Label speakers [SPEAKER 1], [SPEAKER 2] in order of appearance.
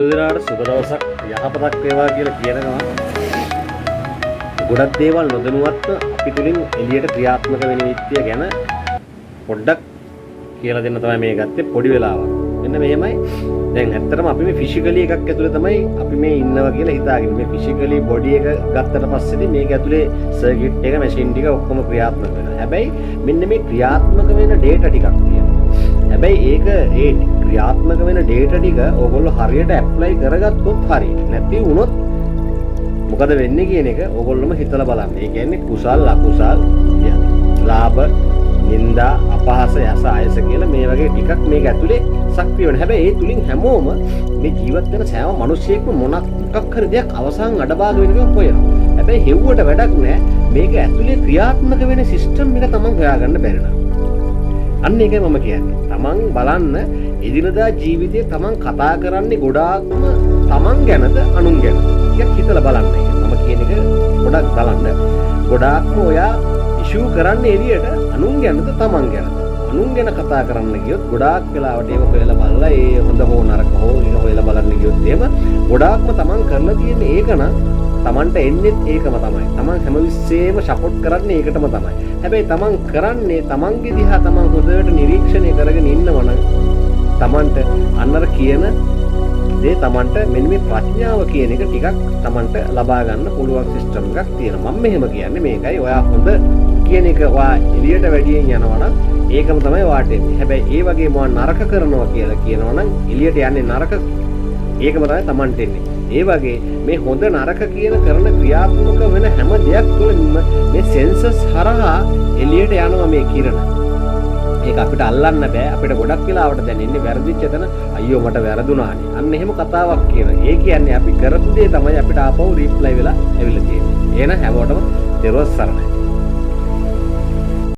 [SPEAKER 1] දෙනාට සුබ දවසක් යහපතක් වේවා කියලා කියන ගමන් ගොඩක් දේවල් නොදැනුවත්ව අපි තුලින් එළියට ක්‍රියාත්මක වෙන විත්‍ය ගැන පොඩ්ඩක් කියලා දෙන්න තමයි මේ ගත්තේ පොඩි වෙලාවක්. මෙන්න මෙහෙමයි. දැන් ඇත්තටම අපි මේ ෆිසිකලි එකක් ඇතුලේ තමයි අපි මේ ඉන්නවා කියලා හිතාගෙන මේ ෆිසිකලි බොඩි එක ගත්තට පස්සේදී මේක ඇතුලේ සර්කිට් එක මැෂින් ටික ඔක්කොම ක්‍රියාත්මක වෙනවා. හැබැයි මෙන්න මේ ක්‍රියාත්මක වෙන ඩේටා ටිකක් තියෙනවා. හැබැයි ඒක ඒ ක්‍රියාත්මක වෙන ඩේටා ටික ඕගොල්ලෝ හරියට ඇප්ලයි කරගත්තොත් හරියි. නැති වුණොත් මොකද වෙන්නේ කියන එක ඕගොල්ලොම හිතලා බලන්න. ඒ කියන්නේ කුසල් අකුසල් ලාභ නින්දා අපහාස යස ආයස කියලා මේ වගේ ටිකක් මේක ඇතුලේ සක්‍රිය වෙනවා. හැබැයි ඒ තුලින් හැමෝම මේ ජීවත් වෙන සෑම මිනිස්සෙක්ම මොකක් හරි දෙයක් අවසන් අඩභාග වෙනකම් හොයනවා. හැබැයි හෙව්වට වැඩක් නැහැ. මේක ඇතුලේ ක්‍රියාත්මක වෙන සිස්ටම් එක තමන් හොයාගන්න බැරි නම්. අන්න ඒකයි මම කියන්නේ. තමන් බලන්න එදිනදා ජීවිතේ තමන් කතා කරන්නේ ගොඩාක්ම තමන් ගැනද අනුන් ගැනද? ටිකක් හිතලා බලන්න. මම කියන එක ගොඩක් බලන්න. ගොඩාක්ම ඔයා ඉෂුව කරන්නේ එළියට අනුන් ගැනද තමන් ගැනද? අනුන් ගැන කතා කරන්න ගියොත් ගොඩාක් වෙලාවට ඒක හොයලා බලලා ඒ හොඳ හෝ නරක හෝ ඒක හොයලා බලන්න ගියොත් එහෙම ගොඩාක්ම තමන් කරලා තියෙන ඒක නම් තමන්ට එන්නේත් ඒකම තමයි. තමන් හැම විශ්සේම සපෝට් කරන්නේ ඒකටම තමයි. හැබැයි තමන් කරන්නේ තමන්ගේ දිහා තමන් හොඳට නිරීක්ෂණය කරගෙන ඉන්නවනම් තමන්ට අන්නර කියන දේ තමන්ට මෙන්න මේ ප්‍රඥාව කියන එක ටිකක් තමන්ට ලබා ගන්න පුළුවන් සිස්ටම් එකක් තියෙනවා. මම මෙහෙම කියන්නේ මේකයි. ඔයා හොඳ කියන එක ඔයා එළියට වැඩියෙන් යනවනම් ඒකම තමයි ඔයාට එන්නේ. හැබැයි ඒ වගේම ඔයා නරක කරනවා කියලා කියනවනම් එළියට යන්නේ නරක ඒකම තමයි තමන්ට එන්නේ. ඒ වගේ මේ හොඳ නරක කියන කරන ක්‍රියාත්මක වෙන හැම දෙයක් තුළින්ම මේ සෙන්සස් හරහා එළියට යනවා මේ කිරණ. ඒක අපිට අල්ලන්න බෑ. අපිට ගොඩක් වෙලාවට දැනෙන්නේ වැරදිච්ච තැන අයියෝ මට වැරදුනානේ. අන්න එහෙම කතාවක් කියන. ඒ කියන්නේ අපි කරපු දේ තමයි අපිට ආපහු රීප්ලයි වෙලා ඇවිල්ලා තියෙන්නේ. එහෙනම් හැමෝටම දරුවන් සරණයි.